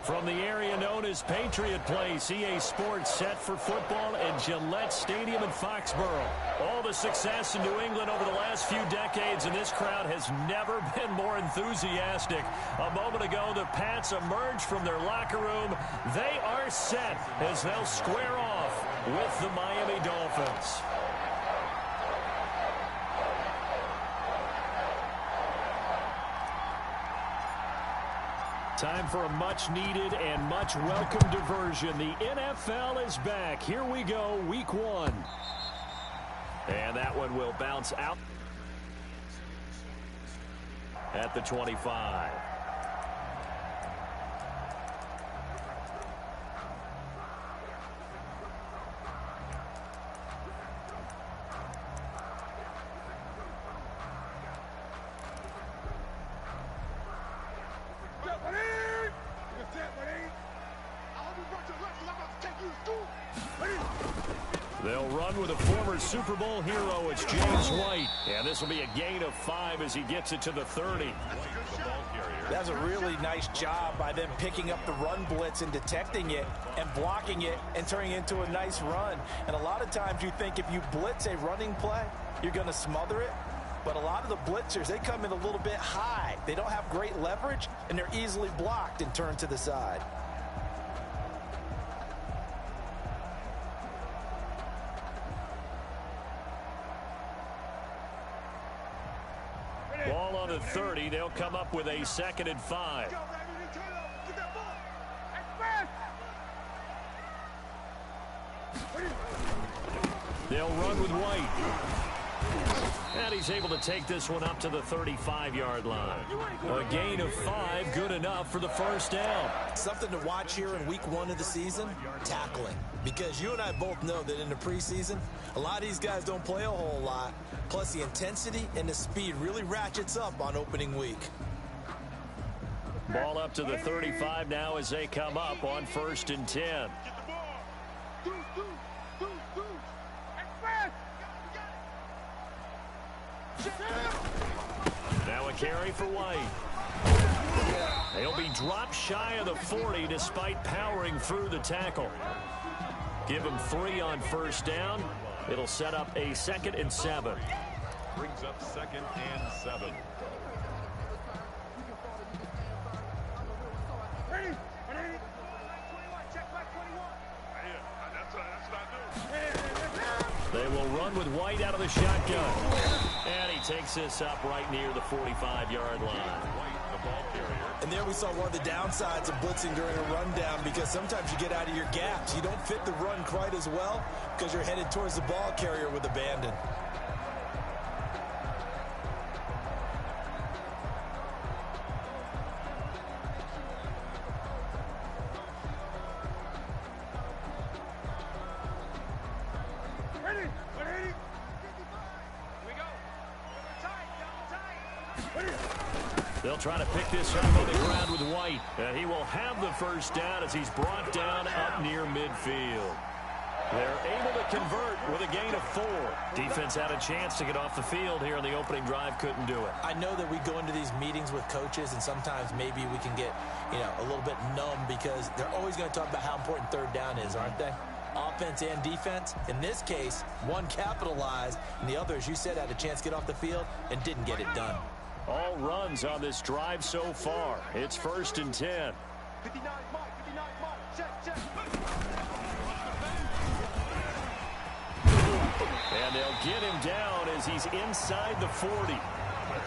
From the area known as Patriot Place, EA Sports set for football at Gillette Stadium in Foxborough. All the success in New England over the last few decades, and this crowd has never been more enthusiastic. A moment ago, the Pats emerged from their locker room. They are set as they'll square off with the Miami Dolphins. Time for a much-needed and much-welcome diversion. The NFL is back. Here we go, Week 1. And that one will bounce out at the 25. They'll run with a former Super Bowl hero. It's James White. And this will be a gain of 5 as he gets it to the 30. That's a really nice job by them picking up the run blitz and detecting it and blocking it and turning it into a nice run. And a lot of times you think if you blitz a running play, you're going to smother it. But a lot of the blitzers, they come in a little bit high. They don't have great leverage, and they're easily blocked and turned to the side. Ball on the 30. They'll come up with a 2nd and 5. They'll run with White. And he's able to take this one up to the 35-yard line. A gain of 5, good enough for the first down. Something to watch here in Week 1 of the season, tackling. Because you and I both know that in the preseason, a lot of these guys don't play a whole lot. Plus, the intensity and the speed really ratchets up on opening week. Ball up to the 35 now as they come up on 1st and 10. Now a carry for White. They'll be dropped shy of the 40 despite powering through the tackle. Give him 3 on 1st down. It'll set up a 2nd and 7. Brings up 2nd and 7. They will run with White out of the shotgun. And he takes this up right near the 45-yard line. And there we saw one of the downsides of blitzing during a rundown, because sometimes you get out of your gaps. You don't fit the run quite as well because you're headed towards the ball carrier with abandon. They'll try to pick this up on the ground with White. And he will have the first down as he's brought down up near midfield. They're able to convert with a gain of 4. Defense had a chance to get off the field here on the opening drive, couldn't do it. I know that we go into these meetings with coaches, and sometimes maybe we can get, a little bit numb because they're always going to talk about how important 3rd down is, aren't they? Offense and defense. In this case, one capitalized, and the other, as you said, had a chance to get off the field and didn't get it done. All runs on this drive so far. It's 1st and 10. 59, check. And they'll get him down as he's inside the 40.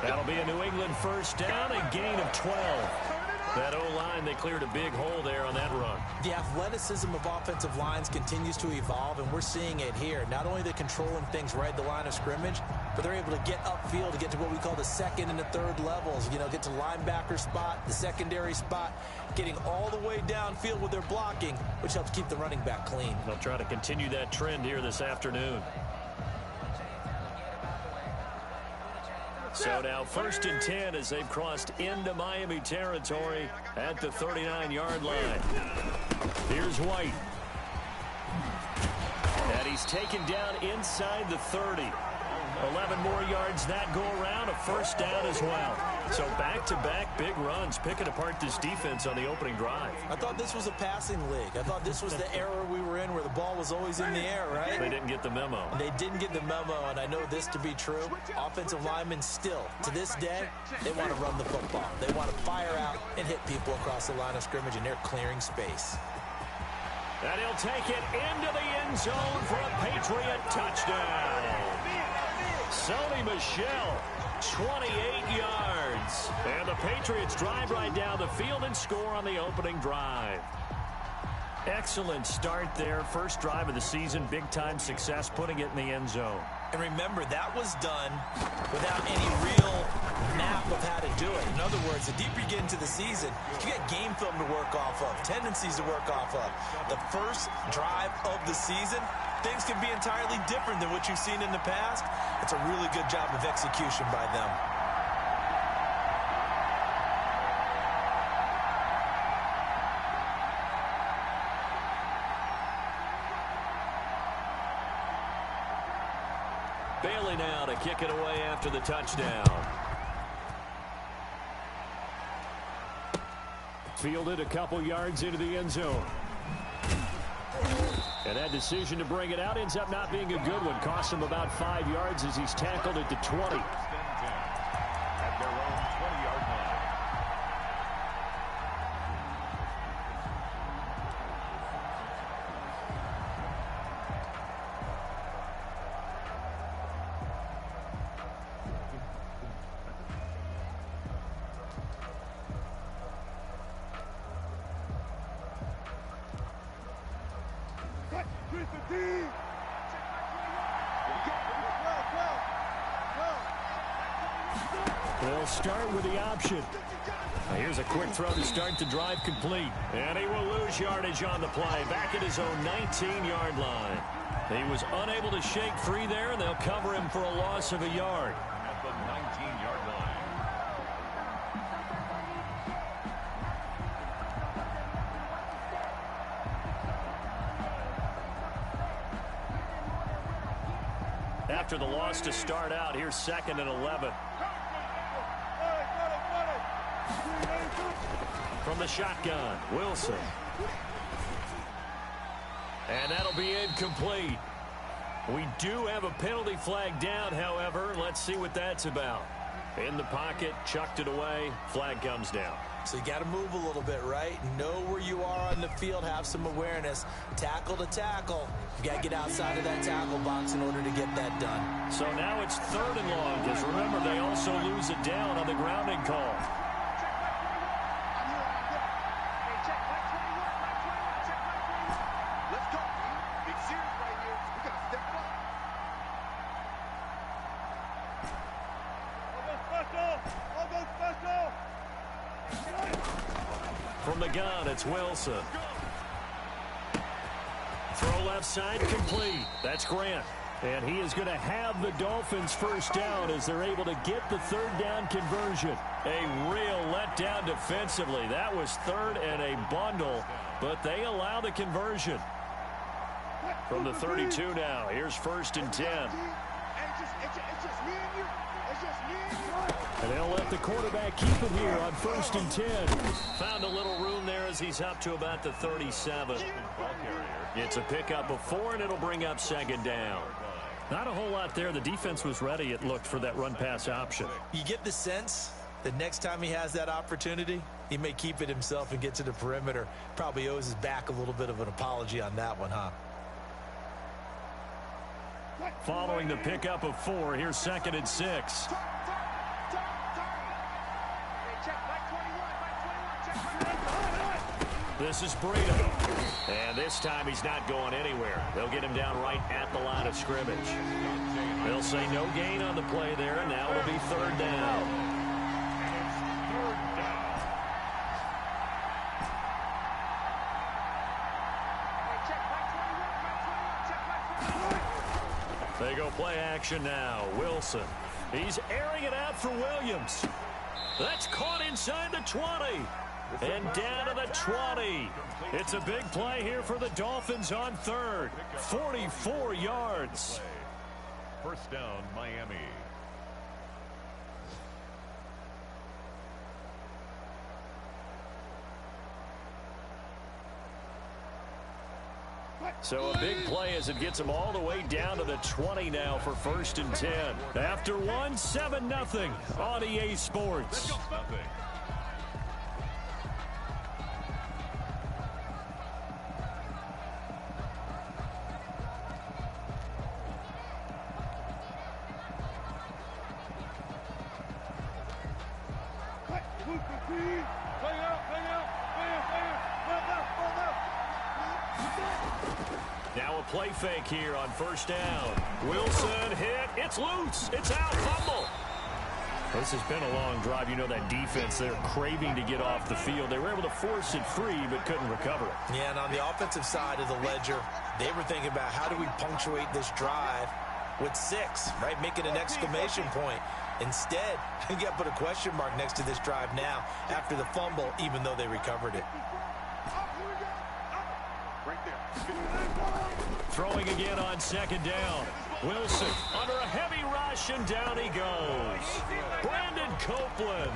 That'll be a New England first down, a gain of 12. That O-line, they cleared a big hole there on that run. The athleticism of offensive lines continues to evolve, and we're seeing it here. Not only they're controlling things right at the line of scrimmage, but they're able to get upfield to get to what we call the 2nd and the 3rd levels. Get to linebacker spot, the secondary spot, getting all the way downfield with their blocking, which helps keep the running back clean. They'll try to continue that trend here this afternoon. So now 1st and 10 as they've crossed into Miami territory at the 39-yard line. Here's White. And he's taken down inside the 30. 11 more yards that go around, a first down as well. So back-to-back big runs, picking apart this defense on the opening drive. I thought this was a passing league. I thought this was the era we were in where the ball was always in the air, right? They didn't get the memo. They didn't get the memo, and I know this to be true. Offensive linemen still, to this day, they want to run the football. They want to fire out and hit people across the line of scrimmage, and they're clearing space. And he'll take it into the end zone for a Patriot touchdown. Sony Michel, 28 yards. And the Patriots drive right down the field and score on the opening drive. Excellent start there. First drive of the season, big-time success, putting it in the end zone. And remember, that was done without any real map of how to do it. In other words, the deeper you get into the season, you got game film to work off of, tendencies to work off of. The first drive of the season, things can be entirely different than what you've seen in the past. It's a really good job of execution by them. Bailey now to kick it away after the touchdown. Fielded a couple yards into the end zone. And that decision to bring it out ends up not being a good one. Cost him about 5 yards as he's tackled at the 20. At their own 20-yard line. They'll start with the option. Now here's a quick throw to start the drive complete. And he will lose yardage on the play. Back at his own 19-yard line. He was unable to shake free there, and they'll cover him for a loss of a yard. At the 19-yard line. After the loss to start out, here's 2nd and 11. From the shotgun, Wilson. And that'll be incomplete. We do have a penalty flag down, however. Let's see what that's about. In the pocket, chucked it away, flag comes down. So you got to move a little bit, right? Know where you are on the field, have some awareness. Tackle to tackle. You got to get outside of that tackle box in order to get that done. So now it's 3rd and long, because remember, they also lose it down on the grounding call. From the gun, it's Wilson. Throw left side complete. That's Grant. And he is going to have the Dolphins first down as they're able to get the 3rd down conversion. A real letdown defensively. That was 3rd and a bundle, but they allow the conversion. From the 32 now, here's 1st and 10. And they'll let the quarterback keep it here on 1st and 10. Found a little room there as he's up to about the 37. It's a pickup of 4, and it'll bring up 2nd down. Not a whole lot there. The defense was ready, it looked, for that run-pass option. You get the sense that next time he has that opportunity, he may keep it himself and get to the perimeter. Probably owes his back a little bit of an apology on that one, huh? Following the pickup of 4, here's 2nd and 6. This is Breida. And this time he's not going anywhere. They'll get him down right at the line of scrimmage. They'll say no gain on the play there, and now it'll be 3rd down. They go play action now. Wilson. He's airing it out for Williams. That's caught inside the 20. And down to the 20. It's a big play here for the Dolphins on 3rd. 44 yards. First down, Miami. So a big play as it gets them all the way down to the 20 now for 1st and 10. After one, 7-0 on EA Sports. Now a play fake here on 1st down. Wilson hit. It's loose. It's out. Fumble. This has been a long drive. You know that defense, they're craving to get off the field. They were able to force it free but couldn't recover it. Yeah, and on the offensive side of the ledger, they were thinking about how do we punctuate this drive with 6, right? Make it an exclamation point. Instead, you got to put a question mark next to this drive now after the fumble, even though they recovered it. Throwing again on 2nd down. Wilson under a heavy rush, and down he goes. Brandon Copeland.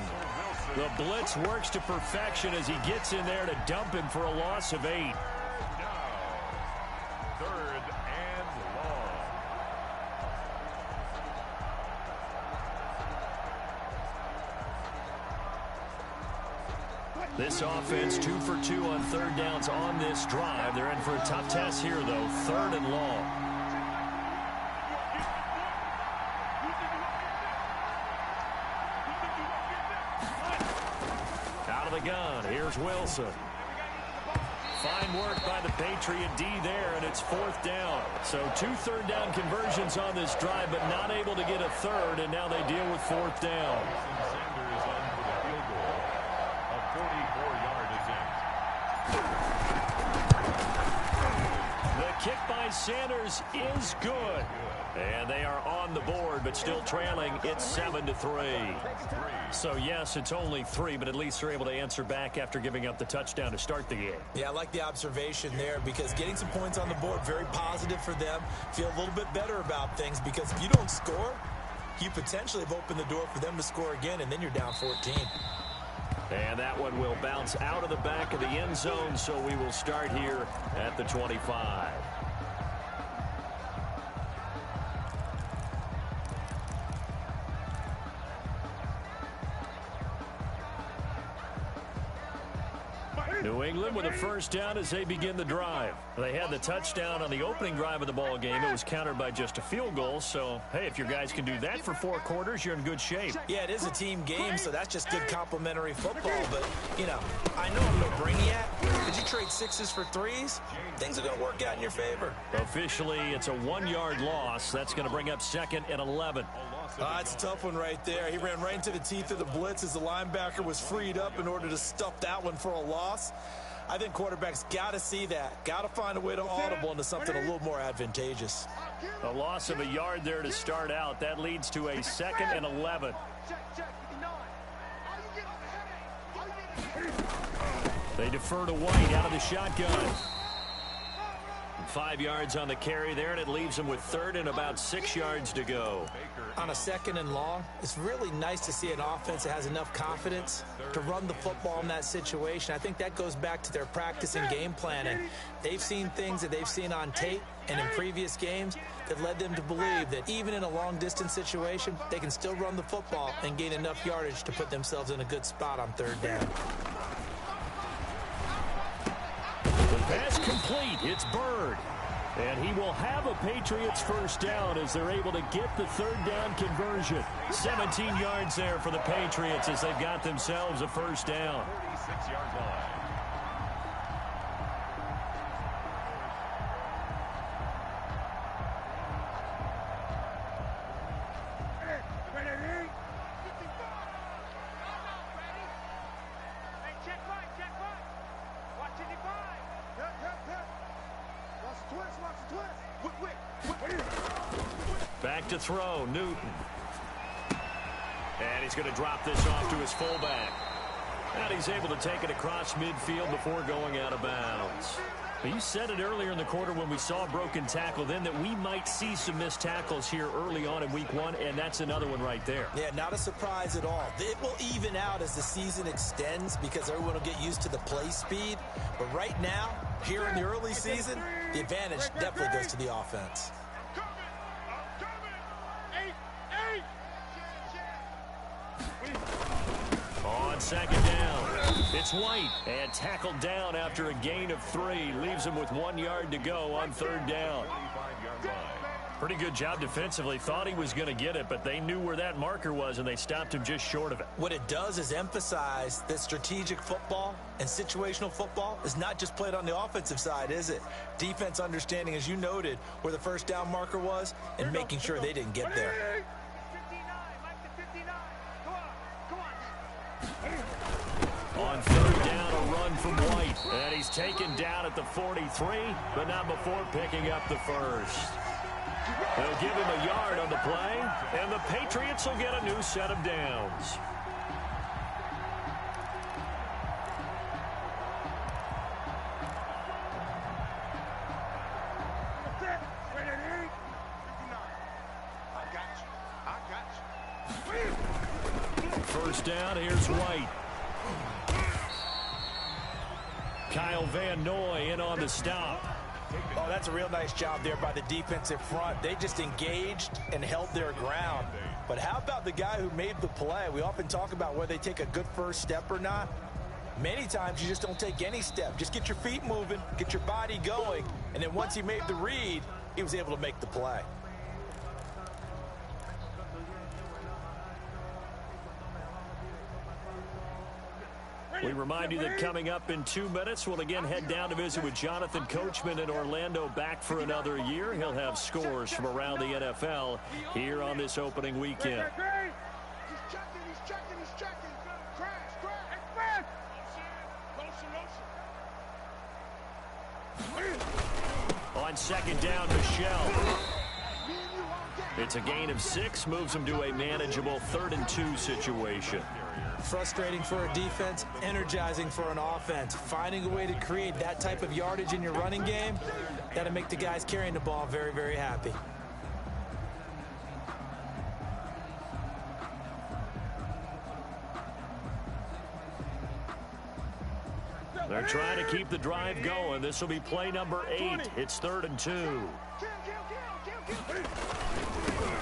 The blitz works to perfection as he gets in there to dump him for a loss of 8. Now, 3rd and long. This offense 2 for 2 on 3rd downs on this drive. They're in for a tough test here, though. 3rd and long. Out of the gun. Here's Wilson. Fine work by the Patriot D there, and it's 4th down. So 2 3rd down conversions on this drive, but not able to get a 3rd, and now they deal with 4th down. Sanders on for the field goal. A 44-yard attempt. The kick by Sanders is good. And they are on the board, but still trailing. It's 7-3. So, yes, it's only 3, but at least they're able to answer back after giving up the touchdown to start the game. Yeah, I like the observation there because getting some points on the board, very positive for them. Feel a little bit better about things because if you don't score, you potentially have opened the door for them to score again, and then you're down 14. And that one will bounce out of the back of the end zone, so we will start here at the 25. New England with a 1st down as they begin the drive. They had the touchdown on the opening drive of the ball game. It was countered by just a field goal. So, hey, if your guys can do that for 4 quarters, you're in good shape. Yeah, it is a team game, so that's just good complimentary football. But, you know, I know I'm no brainiac. Did you trade 6s for 3s? Things are going to work out in your favor. Officially, it's a 1-yard loss. That's going to bring up 2nd and 11. It's a tough one right there. He ran right into the teeth of the blitz as the linebacker was freed up in order to stuff that one for a loss. I think quarterbacks got to see that. Got to find a way to audible into something a little more advantageous. A loss of a yard there to start out. That leads to a 2nd and 11. They defer to White out of the shotgun. 5 yards on the carry there, and it leaves them with 3rd and about 6 yards to go. On a 2nd and long, it's really nice to see an offense that has enough confidence to run the football in that situation. I think that goes back to their practice and game planning. They've seen things that they've seen on tape and in previous games that led them to believe that even in a long-distance situation, they can still run the football and gain enough yardage to put themselves in a good spot on 3rd down. The pass complete. It's Bird. And he will have a Patriots 1st down as they're able to get the 3rd down conversion. 17 yards there for the Patriots as they've got themselves a 1st down. 36 yards line. Back to throw, Newton. And he's going to drop this off to his fullback. And he's able to take it across midfield before going out of bounds. You said it earlier in the quarter when we saw a broken tackle then that we might see some missed tackles here early on in week 1, and that's another one right there. Yeah, not a surprise at all. It will even out as the season extends because everyone will get used to the play speed. But right now, here in the early season, the advantage definitely goes to the offense. On second down, it's White, and tackled down after a gain of 3. Leaves him with 1 yard to go on third down. Pretty good job defensively. Thought he was going to get it, but they knew where that marker was, and they stopped him just short of it. What it does is emphasize that strategic football and situational football is not just played on the offensive side, is it? Defense understanding, as you noted, where the first down marker was and making sure they didn't get there. On third down, a run from White. And he's taken down at the 43, but not before picking up the first. They'll give him a yard on the play, and the Patriots will get a new set of downs. First down, here's White. Kyle Van Noy in on the stop. Oh, that's a real nice job there by the defensive front. They just engaged and held their ground. But how about the guy who made the play? We often talk about whether they take a good first step or not. Many times you just don't take any step. Just get your feet moving, get your body going, and then once he made the read, he was able to make the play. We remind you that coming up in 2 minutes, we'll again head down to visit with Jonathan Coachman in Orlando, back for another year. He'll have scores from around the NFL here on this opening weekend. On second down, Michelle. It's a gain of 6, moves him to a manageable 3rd and 2 situation. Frustrating for a defense, energizing for an offense. Finding a way to create that type of yardage in your running game, that'll make the guys carrying the ball very, very happy. They're trying to keep the drive going. This will be play number 8. It's 3rd and 2.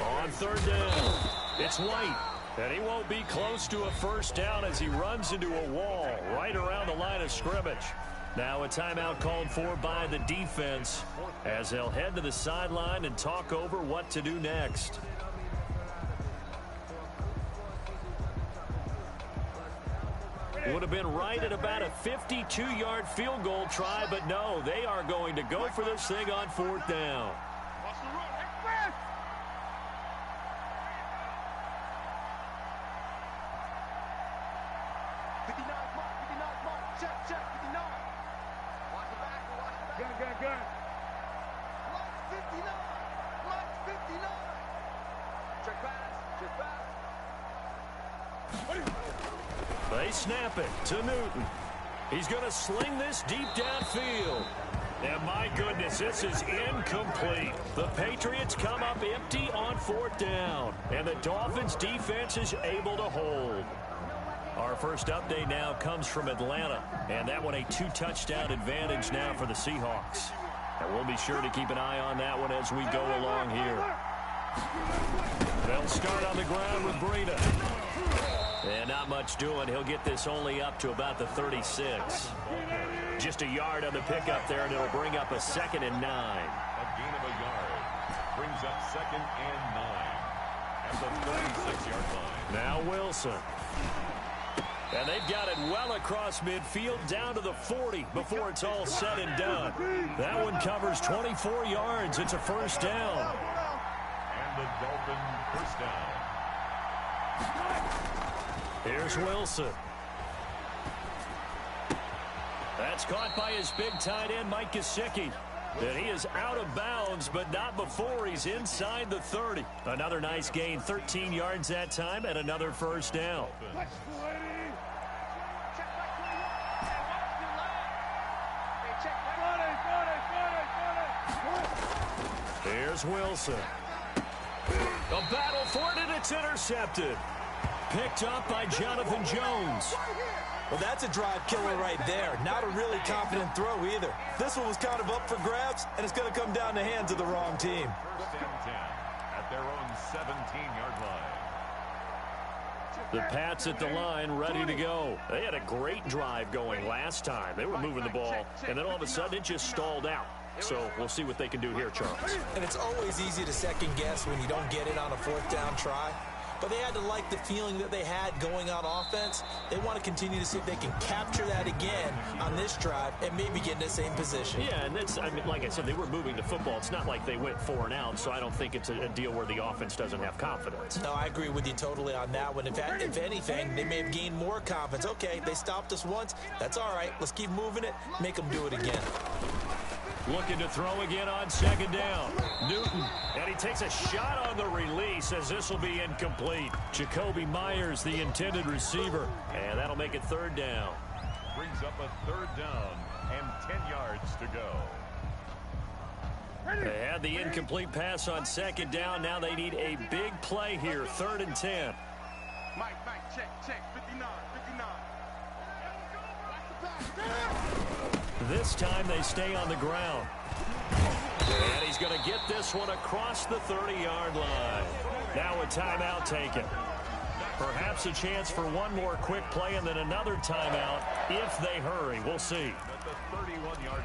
On third down, it's White. And he won't be close to a first down as he runs into a wall right around the line of scrimmage. Now a timeout called for by the defense as they'll head to the sideline and talk over what to do next. Would have been right at about a 52-yard field goal try, but no, they are going to go for this thing on 4th down. They snap it to Newton. He's going to sling this deep downfield. And my goodness, this is incomplete. The Patriots come up empty on 4th down. And the Dolphins defense is able to hold. Our first update now comes from Atlanta. And that one a 2-touchdown advantage now for the Seahawks. And we'll be sure to keep an eye on that one as we go along here. They'll start on the ground with Breida. And not much doing. He'll get this only up to about the 36. Just a yard on the pickup there, and it'll bring up a 2nd and 9. A gain of a yard brings up 2nd and 9 at the 36-yard line. Now Wilson. And they've got it well across midfield down to the 40 before it's all said and done. That one covers 24 yards. It's a first down. And the Dolphin first down. Here's Wilson. That's caught by his big tight end, Mike Gesicki. And he is out of bounds, but not before he's inside the 30. Another nice gain, 13 yards that time, and another first down. Here's Wilson. A battle for it, and it's intercepted. Picked up by Jonathan Jones. Well, that's a drive killer right there. Not a really confident throw either. This one was kind of up for grabs, and it's going to come down the hands of the wrong team. First and 10 at their own 17-yard line. The Pats at the line, ready to go. They had a great drive going last time. They were moving the ball, and then all of a sudden it just stalled out. So we'll see what they can do here, Charles. And it's always easy to second guess when you don't get it on a fourth down try. But they had to like the feeling that they had going on offense. They want to continue to see if they can capture that again on this drive and maybe get in the same position. Yeah, and that's, I mean, like I said, they were moving the football. It's not like they went 4 and out, so I don't think it's a deal where the offense doesn't have confidence. No, I agree with you totally on that one. If anything, they may have gained more confidence. Okay, they stopped us once. That's all right. Let's keep moving it. Make them do it again. Looking to throw again on second down. Newton, and he takes a shot on the release as this will be incomplete. Jacoby Myers, the intended receiver, and that'll make it third down. Brings up a third down and 10 yards to go. They had the incomplete pass on second down. Now they need a big play here, 3rd and 10. Mike, check, 59. This time they stay on the ground. And he's going to get this one across the 30-yard line. Now a timeout taken. Perhaps a chance for one more quick play and then another timeout if they hurry. We'll see. At the 31-yard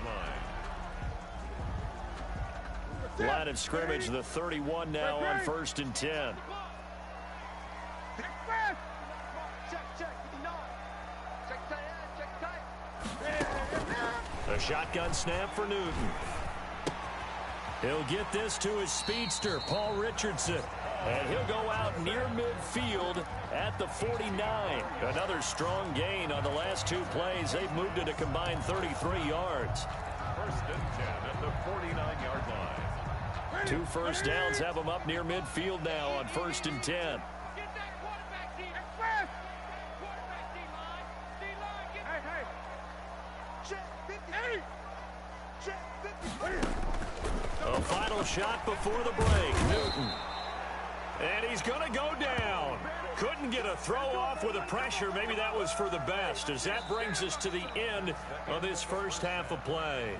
line. Line of scrimmage, the 31 now on 1st and 10. Check, 59. Check tight. A shotgun snap for Newton. He'll get this to his speedster, Paul Richardson. And he'll go out near midfield at the 49. Another strong gain on the last 2 plays. They've moved it a combined 33 yards. 1st and 10 at the 49-yard line. 2 first downs have them up near midfield now on 1st and 10. A final shot before the break. Newton. And he's going to go down. Couldn't get a throw off with the pressure. Maybe that was for the best, as that brings us to the end of this first half of play.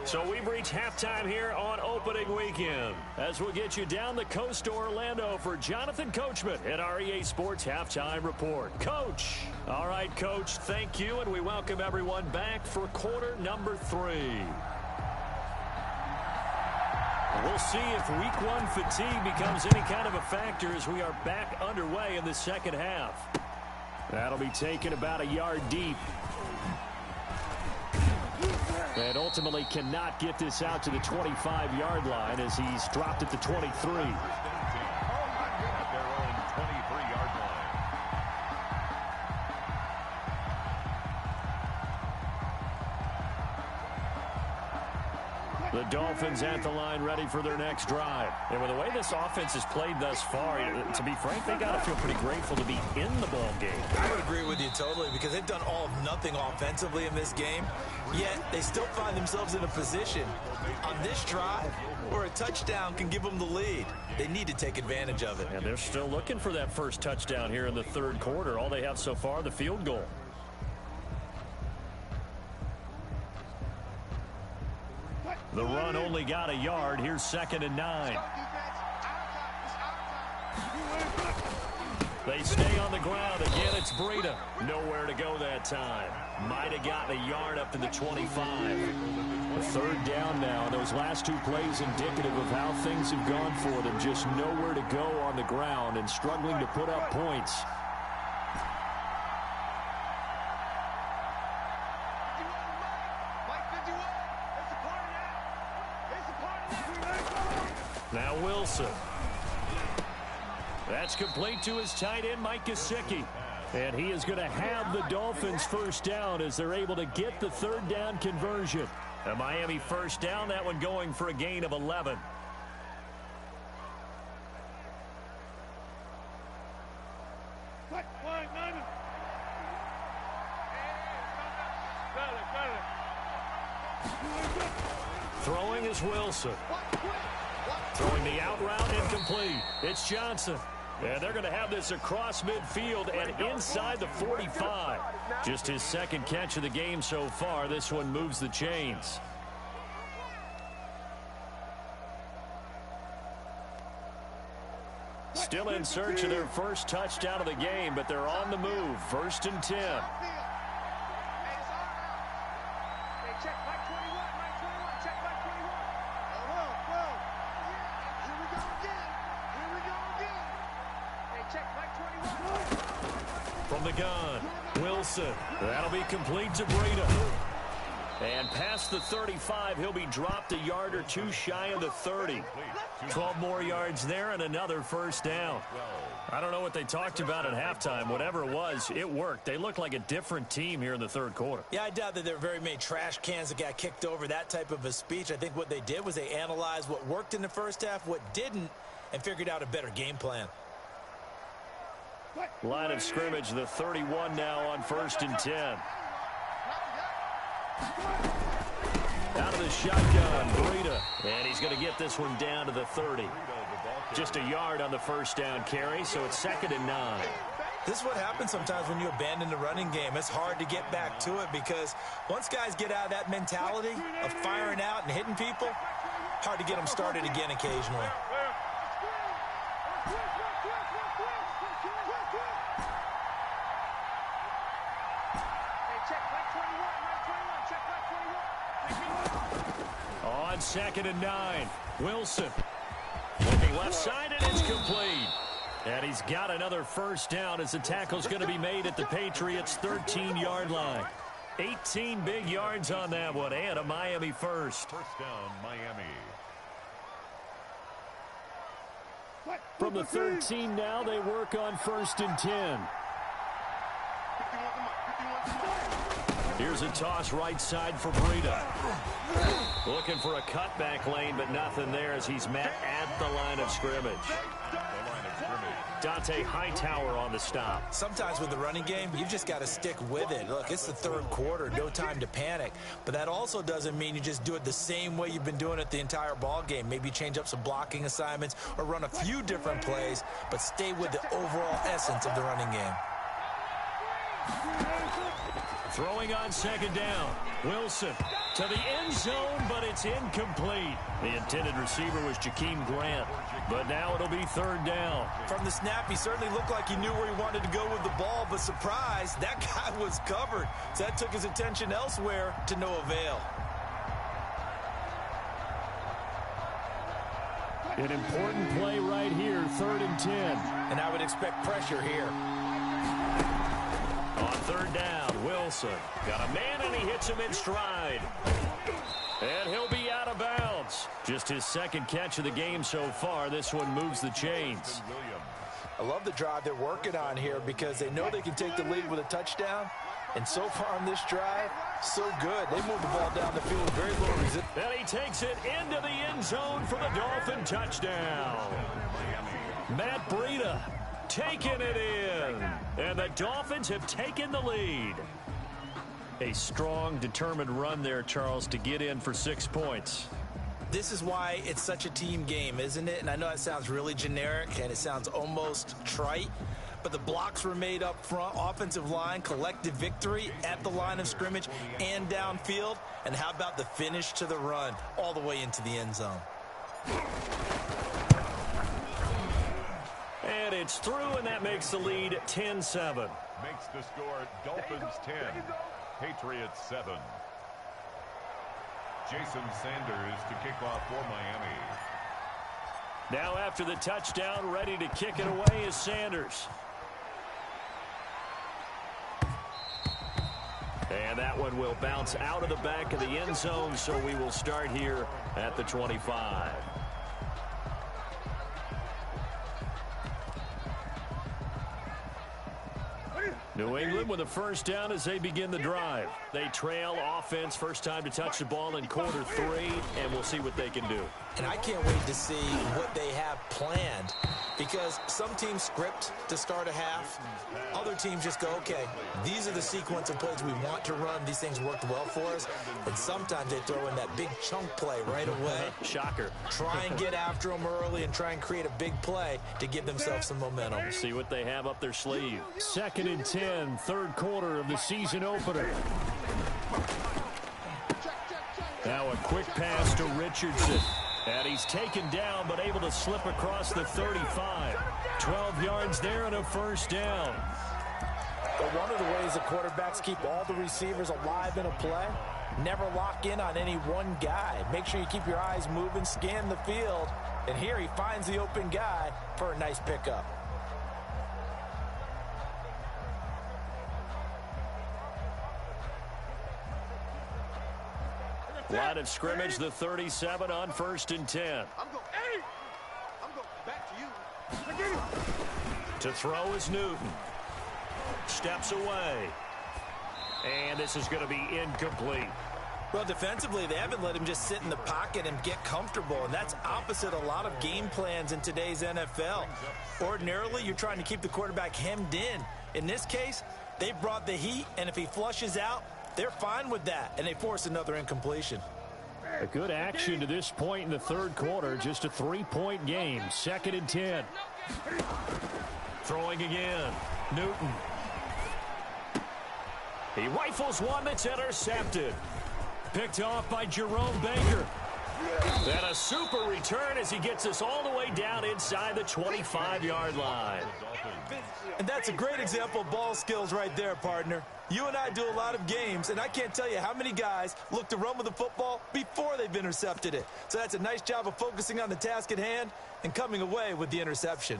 So we've reached halftime here on opening weekend, as we'll get you down the coast to Orlando for Jonathan Coachman at our EA Sports Halftime Report. Coach. All right, Coach, thank you, and we welcome everyone back for quarter number 3. We'll see if week 1 fatigue becomes any kind of a factor as we are back underway in the second half. That'll be taken about a yard deep. And ultimately cannot get this out to the 25-yard line as he's dropped at the 23. At their own 23-yard line. The Dolphins at the line ready for their next drive. And with the way this offense has played thus far, to be frank, they got to feel pretty grateful to be in the ball game. I would agree with you totally, because they've done all of nothing offensively in this game, yet they still find themselves in a position on this drive where a touchdown can give them the lead. They need to take advantage of it. And they're still looking for that first touchdown here in the 3rd quarter. All they have so far, the field goal. The run only got a yard. Here's 2nd and 9. They stay on the ground. Again, it's Breida. Nowhere to go that time. Might have gotten a yard up to the 25. A 3rd down now. Those last 2 plays indicative of how things have gone for them. Just nowhere to go on the ground and struggling to put up points. Now Wilson. That's complete to his tight end, Mike Gesicki. And he is going to have the Dolphins first down as they're able to get the 3rd down conversion. A Miami first down, that one going for a gain of 11. Throwing is Wilson. Throwing the out route incomplete. It's Johnson. And they're going to have this across midfield and inside the 45. Just his second catch of the game so far. This one moves the chains. Still in search of their first touchdown of the game, but they're on the move. 1st and 10. From the gun, Wilson. That'll be complete to Breida. And past the 35, he'll be dropped a yard or two shy of the 30. 12 more yards there and another first down. I don't know what they talked about at halftime. Whatever it was, it worked. They look like a different team here in the third quarter. Yeah, I doubt that there are very many trash cans that got kicked over, that type of a speech. I think what they did was they analyzed what worked in the first half, what didn't, and figured out a better game plan. Line of scrimmage, the 31 now on 1st and 10. Out of the shotgun, Breida. And he's going to get this one down to the 30. Just a yard on the first down carry, so it's 2nd and 9. This is what happens sometimes when you abandon the running game. It's hard to get back to it because once guys get out of that mentality of firing out and hitting people, hard to get them started again occasionally. On 2nd and 9, Wilson. Looking left side, and it's complete. And he's got another first down as the tackle's going to be made at the Patriots' 13-yard line. 18 big yards on that one, and a Miami first. First down, Miami. From the 13 now, they work on 1st and 10. Here's a toss right side for Breida. Looking for a cutback lane, but nothing there as he's met at the line of scrimmage. Dante Hightower on the stop. Sometimes with the running game, you've just got to stick with it. Look, it's the third quarter, no time to panic. But that also doesn't mean you just do it the same way you've been doing it the entire ball game. Maybe change up some blocking assignments or run a few different plays, but stay with the overall essence of the running game. Throwing on 2nd down. Wilson to the end zone, but it's incomplete. The intended receiver was Jakeem Grant, but now it'll be 3rd down. From the snap, he certainly looked like he knew where he wanted to go with the ball, but surprise, that guy was covered. So that took his attention elsewhere to no avail. An important play right here, 3rd and 10. And I would expect pressure here. On 3rd down, Wilson got a man and he hits him in stride. And he'll be out of bounds. Just his second catch of the game so far. This one moves the chains. I love the drive they're working on here because they know they can take the lead with a touchdown. And so far on this drive, so good. They move the ball down the field with very little resistance. And he takes it into the end zone for the Dolphin touchdown. Matt Breida taking it in. And the Dolphins have taken the lead. A strong, determined run there, Charles, to get in for 6 points. This is why it's such a team game, isn't it? And I know it sounds really generic and it sounds almost trite, but the blocks were made up front, offensive line, collective victory at the line of scrimmage and downfield. And how about the finish to the run all the way into the end zone? And it's through, and that makes the lead 10-7. Makes the score Dolphins 10, Patriots 7. Jason Sanders to kick off for Miami. Now after the touchdown, ready to kick it away is Sanders. And that one will bounce out of the back of the end zone, so we will start here at the 25. New England with a first down as they begin the drive. They trail offense, first time to touch the ball in quarter 3, and we'll see what they can do. And I can't wait to see what they have planned, because some teams script to start a half. Other teams just go, okay, these are the sequence of plays we want to run. These things worked well for us. And sometimes they throw in that big chunk play right away. Shocker. Try and get after them early and try and create a big play to give themselves some momentum. See what they have up their sleeve. 2nd and 10, third quarter of the season opener. Now a quick pass to Richardson. And he's taken down, but able to slip across the 35. 12 yards there and a first down. But one of the ways the quarterbacks keep all the receivers alive in a play, never lock in on any one guy. Make sure you keep your eyes moving, scan the field. And here he finds the open guy for a nice pickup. Line of scrimmage, the 37 on 1st and 10. I'm going, hey! I'm going back to you. To throw is Newton. Steps away. And this is going to be incomplete. Well, defensively, they haven't let him just sit in the pocket and get comfortable, and that's opposite a lot of game plans in today's NFL. Ordinarily, you're trying to keep the quarterback hemmed in. In this case, they brought the heat, and if he flushes out, they're fine with that, and they force another incompletion. A good action to this point in the third quarter. Just a 3-point game. 2nd and 10. Throwing again. Newton. He rifles one that's intercepted. Picked off by Jerome Baker. And a super return as he gets us all the way down inside the 25-yard line. And that's a great example of ball skills right there, partner. You and I do a lot of games, and I can't tell you how many guys look to run with the football before they've intercepted it. So that's a nice job of focusing on the task at hand and coming away with the interception.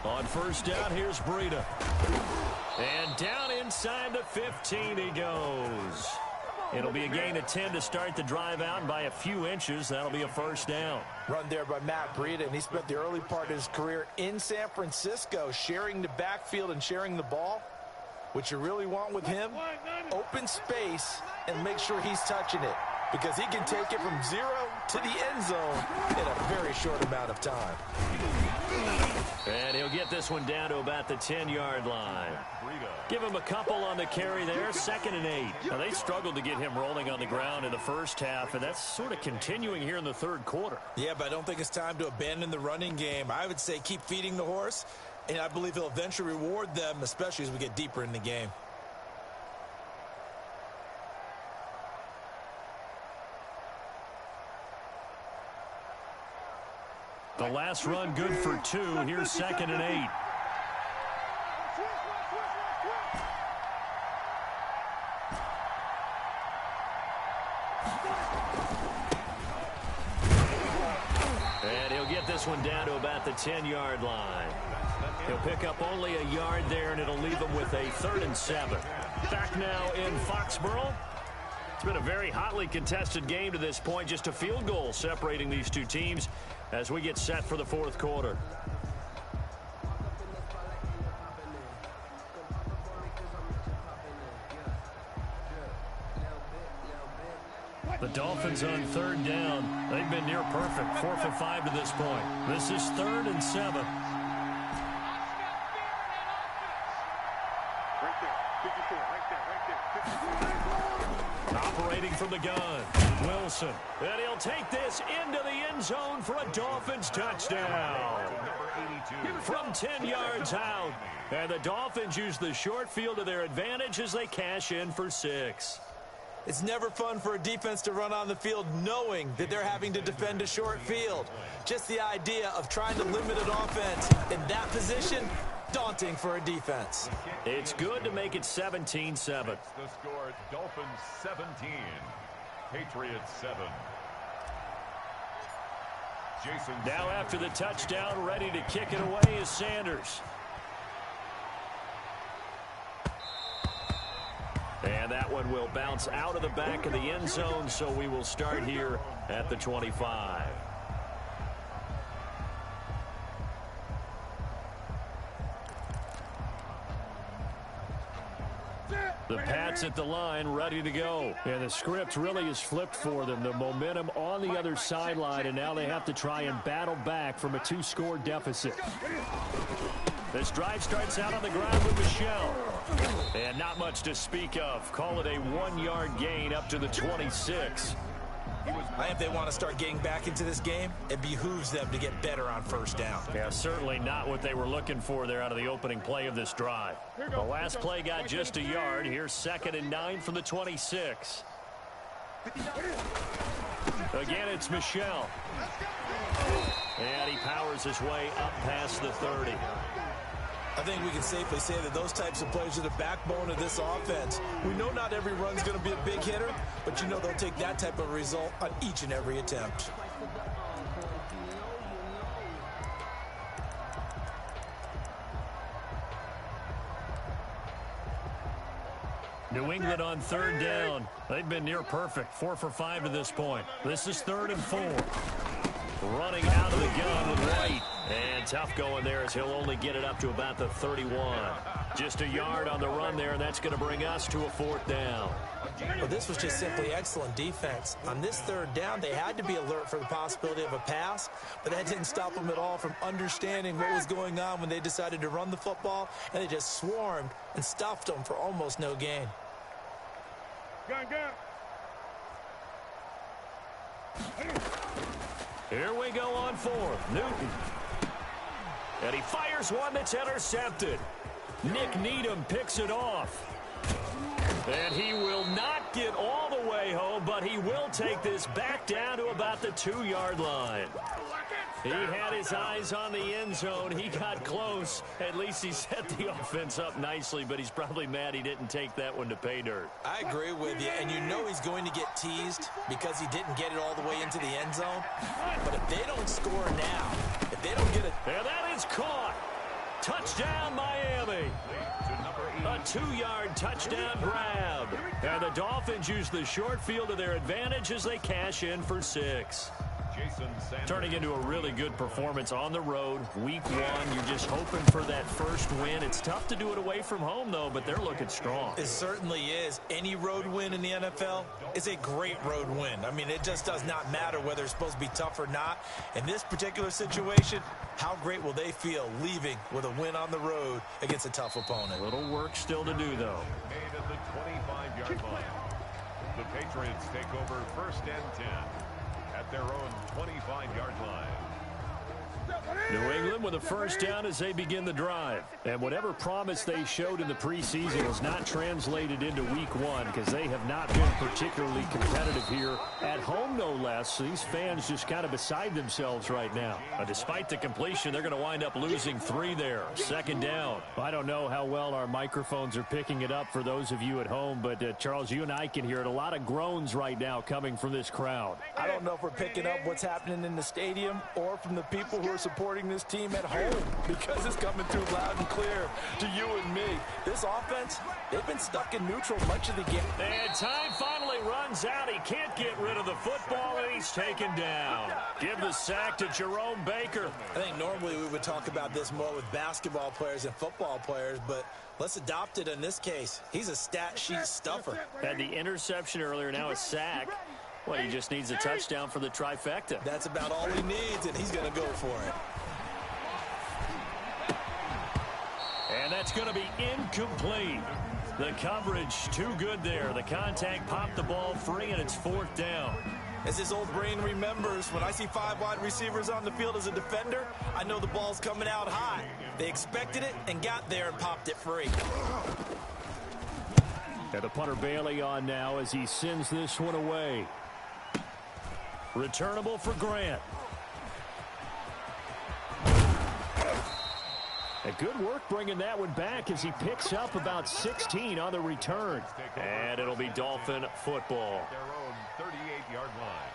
On first down, here's Breida. And down inside the 15 he goes. It'll be a gain of 10 to start the drive out, and by a few inches, that'll be a first down. Run there by Matt Breida, and he spent the early part of his career in San Francisco sharing the backfield and sharing the ball. What you really want with him, open space and make sure he's touching it, because he can take it from 0 to the end zone in a very short amount of time. And he'll get this one down to about the 10-yard line. Give him a couple on the carry there. 2nd and 8. Now, they struggled to get him rolling on the ground in the first half, and that's sort of continuing here in the third quarter. Yeah, but I don't think it's time to abandon the running game. I would say keep feeding the horse, and I believe he'll eventually reward them, especially as we get deeper in the game. The last run good for 2. Here's 2nd and 8. And he'll get this one down to about the 10-yard line. He'll pick up only a yard there, and it'll leave him with a 3rd and 7. Back now in Foxborough. It's been a very hotly contested game to this point. Just a field goal separating these two teams as we get set for the fourth quarter. The Dolphins on 3rd down. They've been near perfect. 4 for 5 to this point. This is 3rd and 7. Right there, 54, right there. Operating from the gun, Wilson. And he'll take this into the end zone for a Dolphins touchdown. From 10 yards out. And the Dolphins use the short field to their advantage as they cash in for 6. It's never fun for a defense to run on the field knowing that they're having to defend a short field. Just the idea of trying to limit an offense in that position, daunting for a defense. It's good to make it 17-7. The score, Dolphins 17, Patriots 7. Jason Now after the touchdown, ready to kick it away is Sanders. And that one will bounce out of the back of the end zone, so we will start here at the 25. The Pats at the line, ready to go. And the script really is flipped for them. The momentum on the other sideline, and now they have to try and battle back from a 2-score deficit. This drive starts out on the ground with Michelle. And not much to speak of. Call it a 1-yard gain up to the 26. I think if they want to start getting back into this game, it behooves them to get better on first down. Yeah, certainly not what they were looking for there out of the opening play of this drive. The last play got just a yard. Here's 2nd and 9 from the 26. Again, it's Michelle. And he powers his way up past the 30. I think we can safely say that those types of plays are the backbone of this offense. We know not every run's going to be a big hitter, but you know they'll take that type of result on each and every attempt. New England on 3rd down. They've been near perfect, 4 for 5 to this point. This is 3rd and 4. Running out of the gun with White. And tough going there as he'll only get it up to about the 31. Just a yard on the run there, and that's going to bring us to a 4th down. Well, this was just simply excellent defense. On this 3rd down, they had to be alert for the possibility of a pass, but that didn't stop them at all from understanding what was going on when they decided to run the football, and they just swarmed and stuffed them for almost no gain. Here we go on 4th. Newton. And he fires one that's intercepted. Nick Needham picks it off. And he will not get all the way home, but he will take this back down to about the 2-yard line. He had his eyes on the end zone. He got close. At least he set the offense up nicely, but he's probably mad he didn't take that one to pay dirt. I agree with you, and you know he's going to get teased because he didn't get it all the way into the end zone. But if they don't score now, if they don't get it... And that is caught. Touchdown, Miami. A 2-yard touchdown grab. And the Dolphins use the short field to their advantage as they cash in for 6. Turning into a really good performance on the road. Week 1, you're just hoping for that first win. It's tough to do it away from home, though, but they're looking strong. It certainly is. Any road win in the NFL is a great road win. I mean, it just does not matter whether it's supposed to be tough or not. In this particular situation, how great will they feel leaving with a win on the road against a tough opponent? A little work still to do, though. Made at the 25-yard line. The Patriots take over 1st and 10 at their own 25-yard line. New England with a 1st down as they begin the drive. And whatever promise they showed in the preseason was not translated into week 1 because they have not been particularly competitive here at home, no less. So these fans just kind of beside themselves right now. Despite the completion, they're going to wind up losing 3 there. 2nd down. I don't know how well our microphones are picking it up for those of you at home, but Charles, you and I can hear it. A lot of groans right now coming from this crowd. I don't know if we're picking up what's happening in the stadium or from the people who are supporting this team at home, because it's coming through loud and clear to you and me. This offense, they've been stuck in neutral much of the game. And time finally runs out. He can't get rid of the football, and he's taken down. Give the sack to Jerome Baker. I think normally we would talk about this more with basketball players and football players, but let's adopt it in this case. He's a stat sheet stuffer. Had the interception earlier, now a sack. Well, he just needs a touchdown for the trifecta. That's about all he needs, and he's going to go for it. And that's going to be incomplete. The coverage too good there. The contact popped the ball free, and it's 4th down. As his old brain remembers, when I see 5 wide receivers on the field as a defender, I know the ball's coming out high. They expected it and got there and popped it free. And the punter Bailey on now as he sends this one away. Returnable for Grant. And good work bringing that one back as he picks up about 16 on the return. And it'll be Dolphin football. Their own 38-yard line.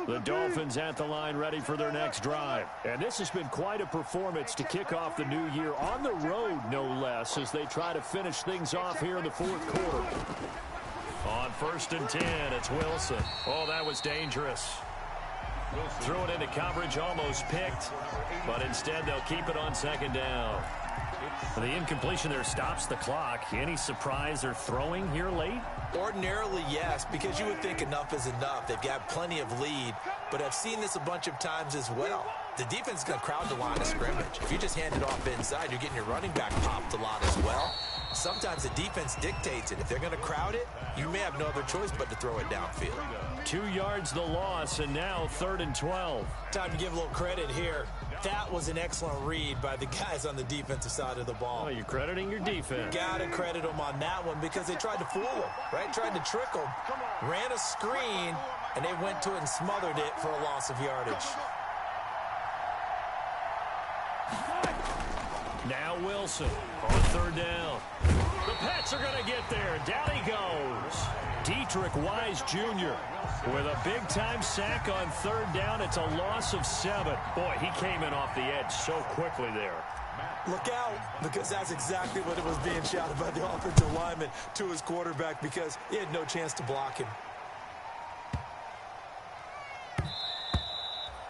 The Dolphins at the line ready for their next drive. And this has been quite a performance to kick off the new year on the road, no less, as they try to finish things off here in the 4th quarter. On 1st and 10, it's Wilson. Oh, that was dangerous. Threw it into coverage, almost picked, but instead they'll keep it on second down. The incompletion there stops the clock. Any surprise they're throwing here late? Ordinarily, yes, because you would think enough is enough. They've got plenty of lead, but I've seen this a bunch of times as well. The defense is going to crowd the line of scrimmage. If you just hand it off inside, you're getting your running back popped a lot as well. Sometimes the defense dictates it. If they're going to crowd it, you may have no other choice but to throw it downfield. 2 yards the loss, and now 3rd and 12. Time to give a little credit here. That was an excellent read by the guys on the defensive side of the ball. Oh, you're crediting your defense. Got to credit them on that one because they tried to fool them, right? Tried to trick them. Ran a screen, and they went to it and smothered it for a loss of yardage. Now Wilson on 3rd down. The Pats are going to get there. Down he goes. Dietrich Wise Jr. with a big-time sack on 3rd down. It's a loss of 7. Boy, he came in off the edge so quickly there. Look out, because that's exactly what it was being shouted by the offensive lineman to his quarterback because he had no chance to block him.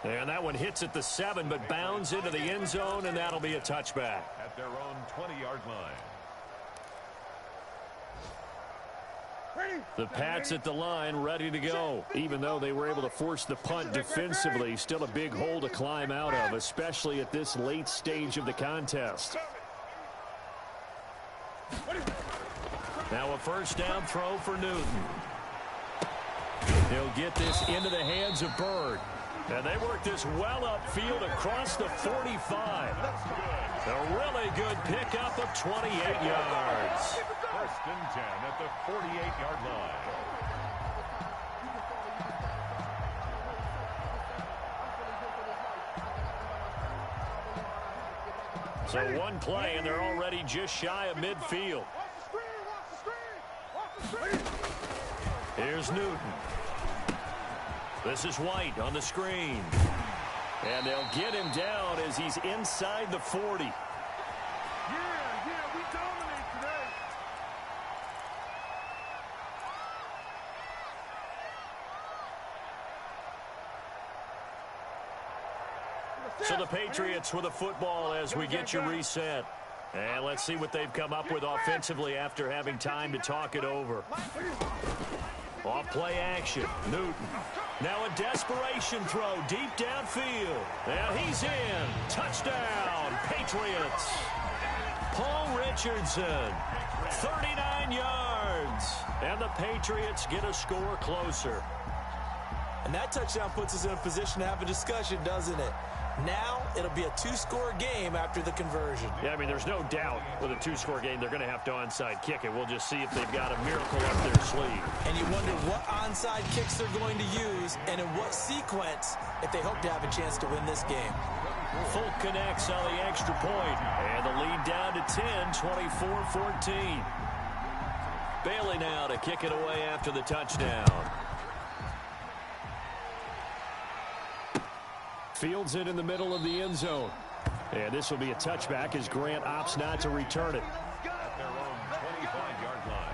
And that one hits at the 7, but bounds into the end zone, and that'll be a touchback. At their own 20-yard line. The Pats at the line, ready to go. Even though they were able to force the punt defensively, still a big hole to climb out of, especially at this late stage of the contest. Now a 1st down throw for Newton. He'll get this into the hands of Bird. And they work this well upfield across the 45. A really good pickup of 28 yards. 1st and 10 at the 48-yard line. So one play, and they're already just shy of midfield. Here's Newton. This is White on the screen. And they'll get him down as he's inside the 40. Yeah, we dominate today. So the Patriots with a football as we get you reset. And let's see what they've come up with offensively after having time to talk it over. Off play action. Newton. Now a desperation throw deep downfield. And he's in. Touchdown, Patriots. Paul Richardson. 39 yards. And the Patriots get a score closer. And that touchdown puts us in a position to have a discussion, doesn't it? Now it'll be a 2-score game after the conversion. Yeah, I mean, there's no doubt with a 2-score game they're going to have to onside kick it. We'll just see if they've got a miracle up their sleeve. And you wonder what onside kicks they're going to use and in what sequence if they hope to have a chance to win this game. Folk connects on the extra point. And the lead down to 10, 24-14. Bailey now to kick it away after the touchdown. Fields it in the middle of the end zone. And this will be a touchback as Grant opts not to return it. At their own 25-yard line.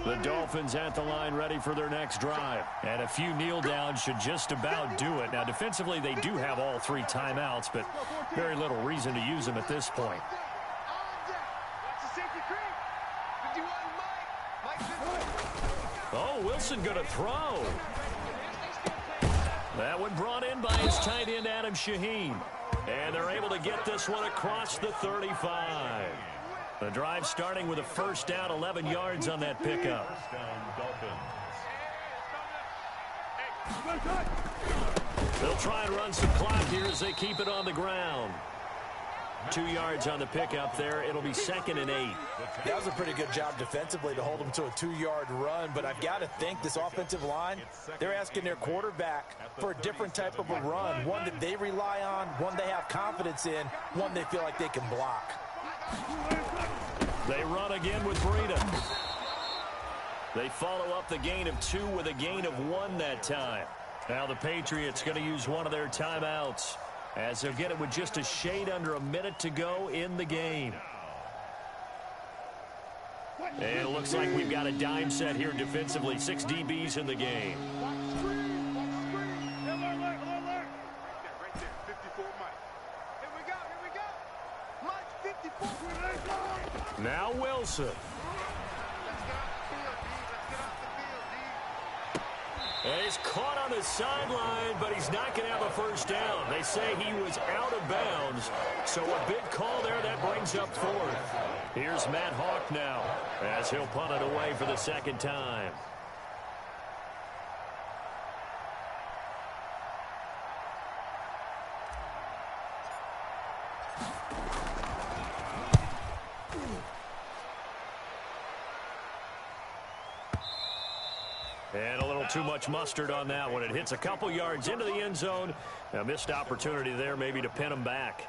The Dolphins at the line ready for their next drive. And a few kneel downs should just about do it. Now, defensively, they do have all 3 timeouts, but very little reason to use them at this point. Oh, Wilson going to throw. That one brought in by his tight end, Adam Shaheen. And they're able to get this one across the 35. The drive starting with a 1st down, 11 yards on that pickup. 1st down, Dolphins. They'll try and run some clock here as they keep it on the ground. 2 yards on the pickup there. It'll be 2nd and 8. That was a pretty good job defensively to hold them to a 2-yard run, but I've got to think this offensive line, they're asking their quarterback for a different type of a run, one that they rely on, one they have confidence in, one they feel like they can block. They run again with Breida. They follow up the gain of 2 with a gain of 1 that time. Now the Patriots going to use one of their timeouts as they'll get it with just a shade under a minute to go in the game. And it looks like we've got a dime set here defensively. 6 DBs in the game. Now Wilson. And he's caught on the sideline, but he's not going to have a first down. They say he was out of bounds, so a big call there that brings up 4th. Here's Matt Hawk now as he'll punt it away for the second time. And a little too much mustard on that one. It hits a couple yards into the end zone. A missed opportunity there maybe to pin him back.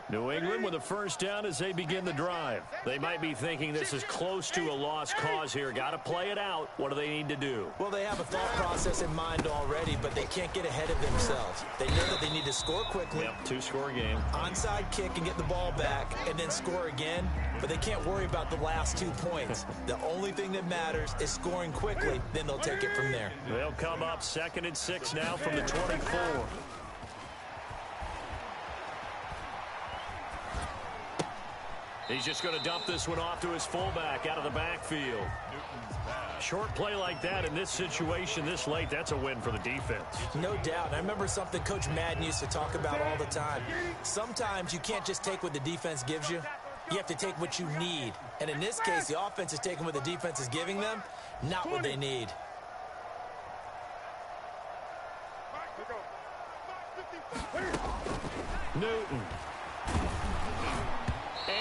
New England with a first down as they begin the drive. They might be thinking this is close to a lost cause here. Got to play it out. What do they need to do? Well, they have a thought process in mind already, but they can't get ahead of themselves. They know that they need to score quickly. Yep, 2-score game. Onside kick and get the ball back and then score again, but they can't worry about the last 2 points. The only thing that matters is scoring quickly, then they'll take it from there. They'll come up 2nd and 6 now from the 24. He's just going to dump this one off to his fullback out of the backfield. Short play like that in this situation this late, that's a win for the defense. No doubt. I remember something Coach Madden used to talk about all the time. Sometimes you can't just take what the defense gives you. You have to take what you need. And in this case, the offense is taking what the defense is giving them, not what they need. Newton.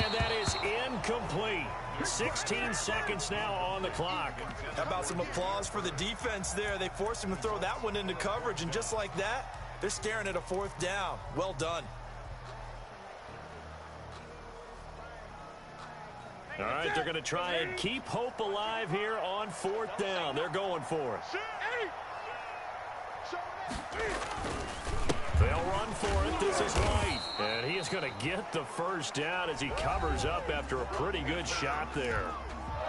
And that is incomplete. 16 seconds now on the clock. How about some applause for the defense there? They forced him to throw that one into coverage, and just like that, they're staring at a 4th down. Well done. All right, they're going to try and keep hope alive here on 4th down. They're going for it. They'll run for it. This is White. And he is going to get the first down as he covers up after a pretty good shot there.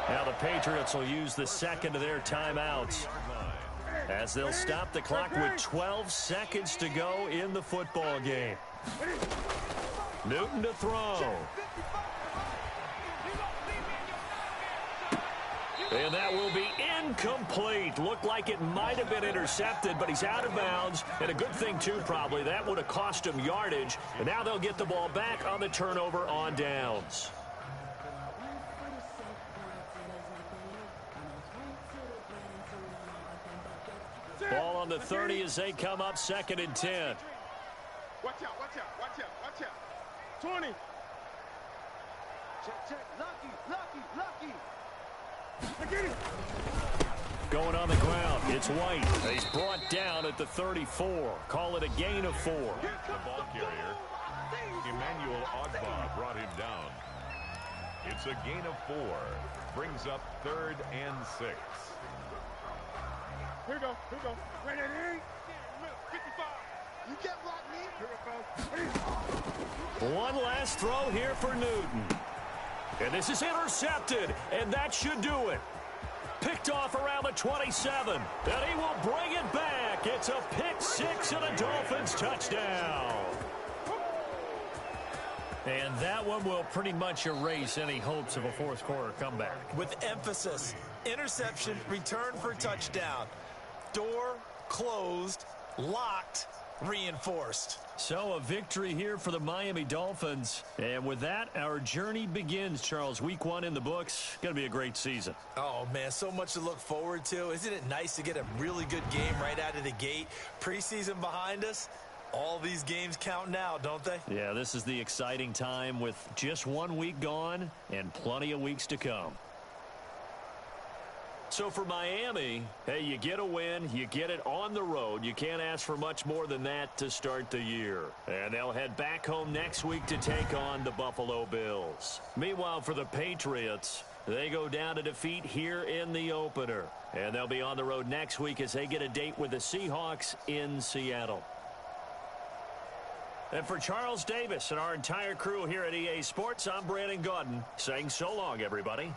Now the Patriots will use the second of their timeouts as they'll stop the clock with 12 seconds to go in the football game. Newton to throw. And that will be incomplete. Looked like it might have been intercepted, but he's out of bounds. And a good thing, too, probably. That would have cost him yardage. And now they'll get the ball back on the turnover on downs. Ball on the 30 as they come up 2nd and 10. Watch out, watch out, watch out, watch out. 20. Check, check. Lucky, lucky, lucky. Going on the ground, it's White. He's brought down at the 34. Call it a gain of 4. The ball carrier, Emmanuel Ogbah, brought him down. It's a gain of 4. Brings up 3rd and 6. Here we go, here we go. Right there. 55. You can't block me. Here it goes. One last throw here for Newton. And this is intercepted, and that should do it. Picked off around the 27, and he will bring it back. It's a pick 6 and a Dolphins touchdown. And that one will pretty much erase any hopes of a 4th quarter comeback. With emphasis, interception, return for touchdown. Door closed, locked, reinforced. So a victory here for the Miami Dolphins. And with that, our journey begins, Charles. Week 1 in the books. Going to be a great season. Oh, man, so much to look forward to. Isn't it nice to get a really good game right out of the gate? Preseason behind us. All these games count now, don't they? Yeah, this is the exciting time with just 1 week gone and plenty of weeks to come. So for Miami, hey, you get a win, you get it on the road. You can't ask for much more than that to start the year. And they'll head back home next week to take on the Buffalo Bills. Meanwhile, for the Patriots, they go down to defeat here in the opener. And they'll be on the road next week as they get a date with the Seahawks in Seattle. And for Charles Davis and our entire crew here at EA Sports, I'm Brandon Gaudin saying so long, everybody.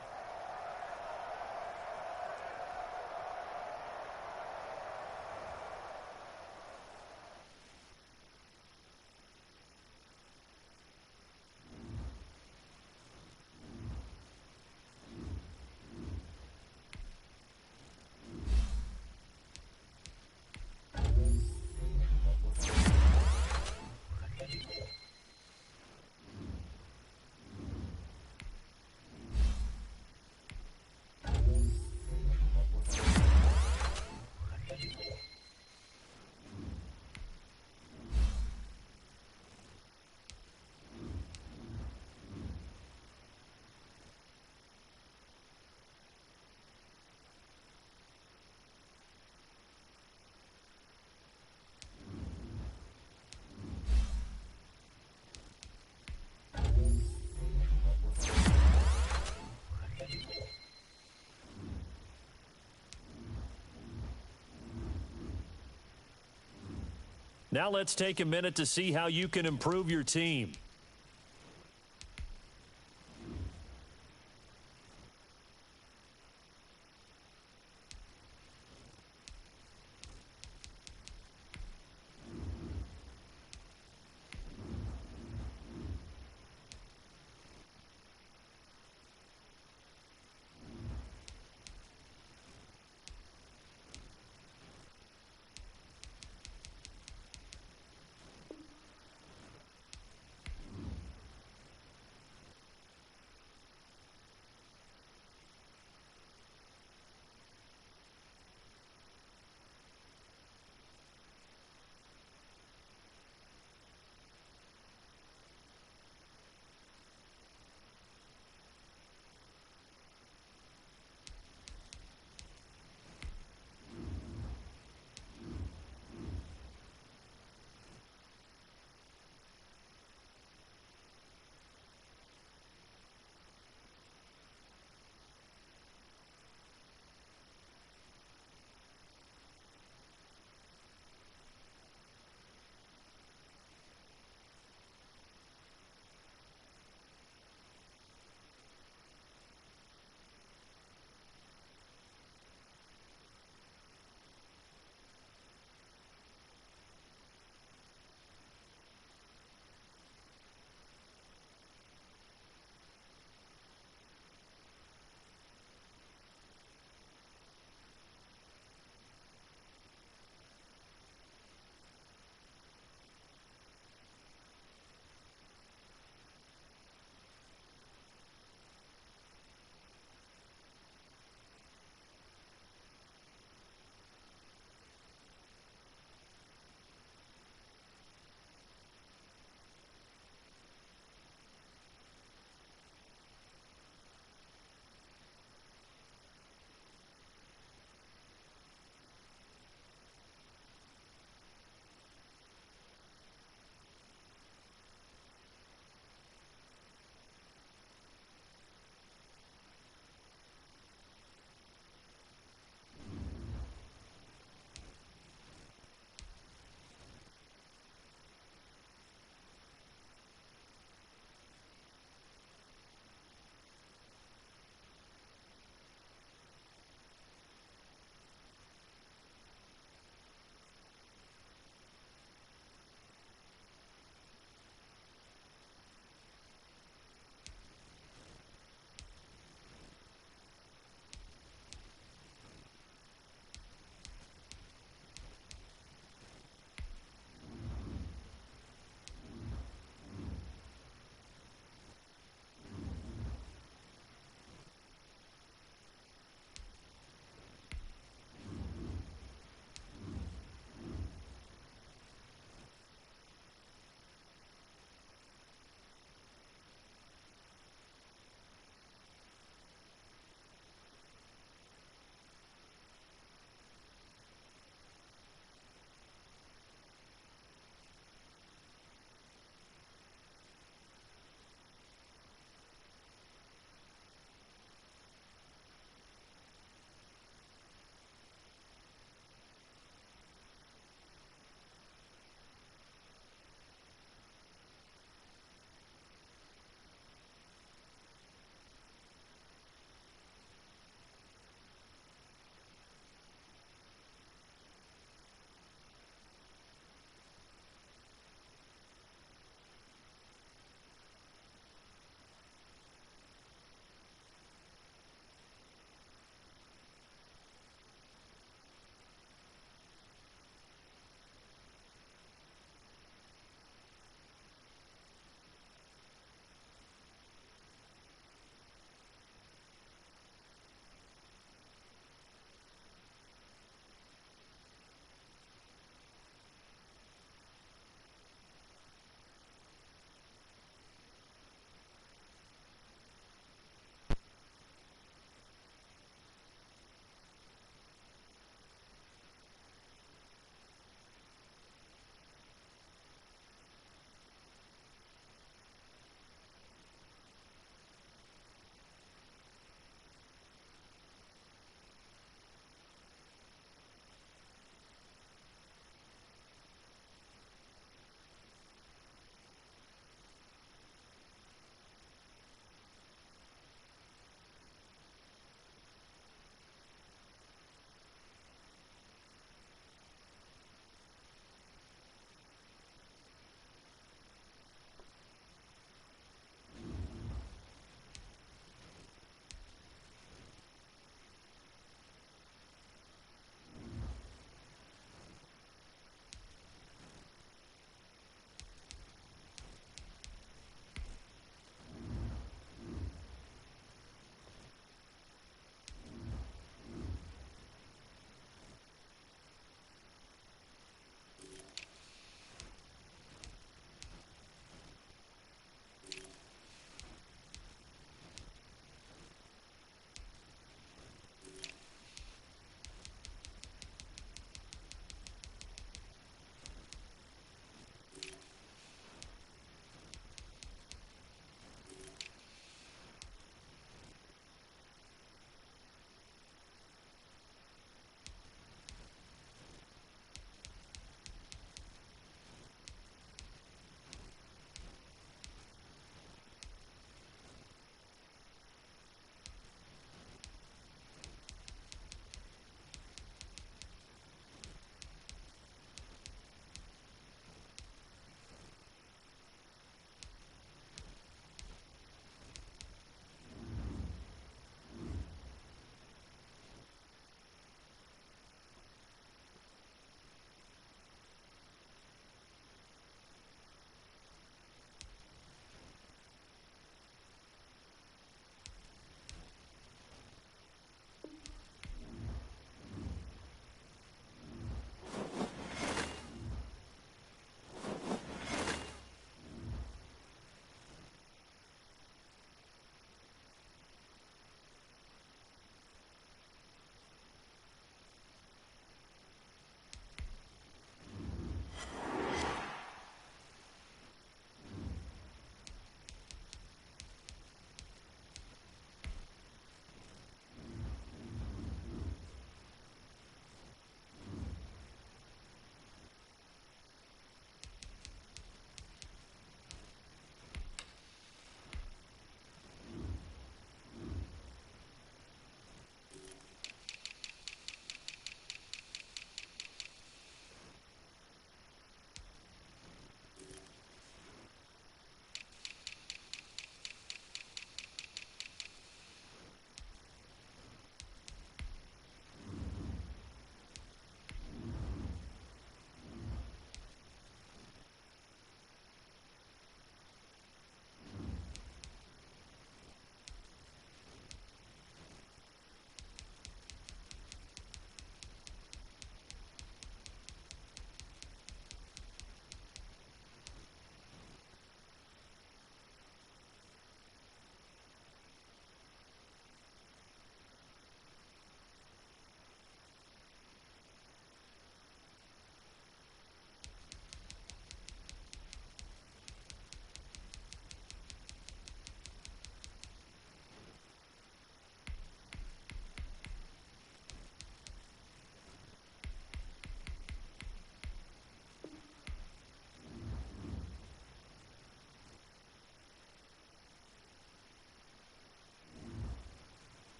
Now let's take a minute to see how you can improve your team.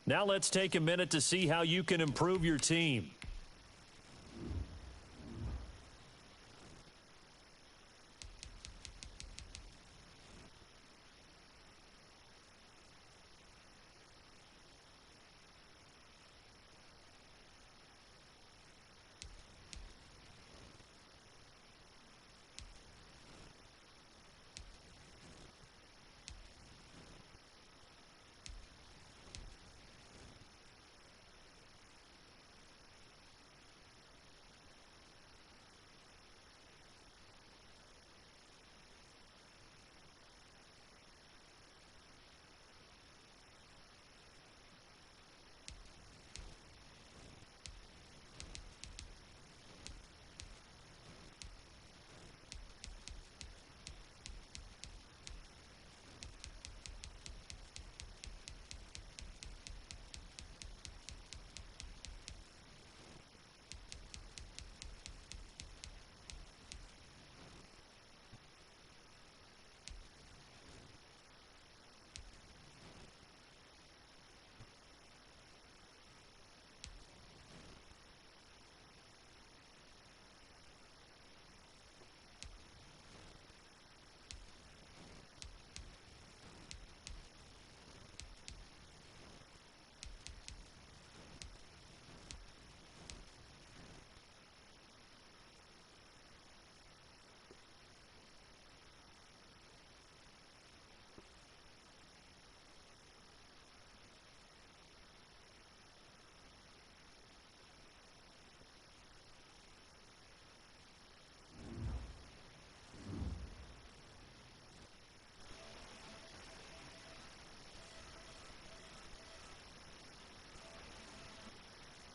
Now let's take a minute to see how you can improve your team.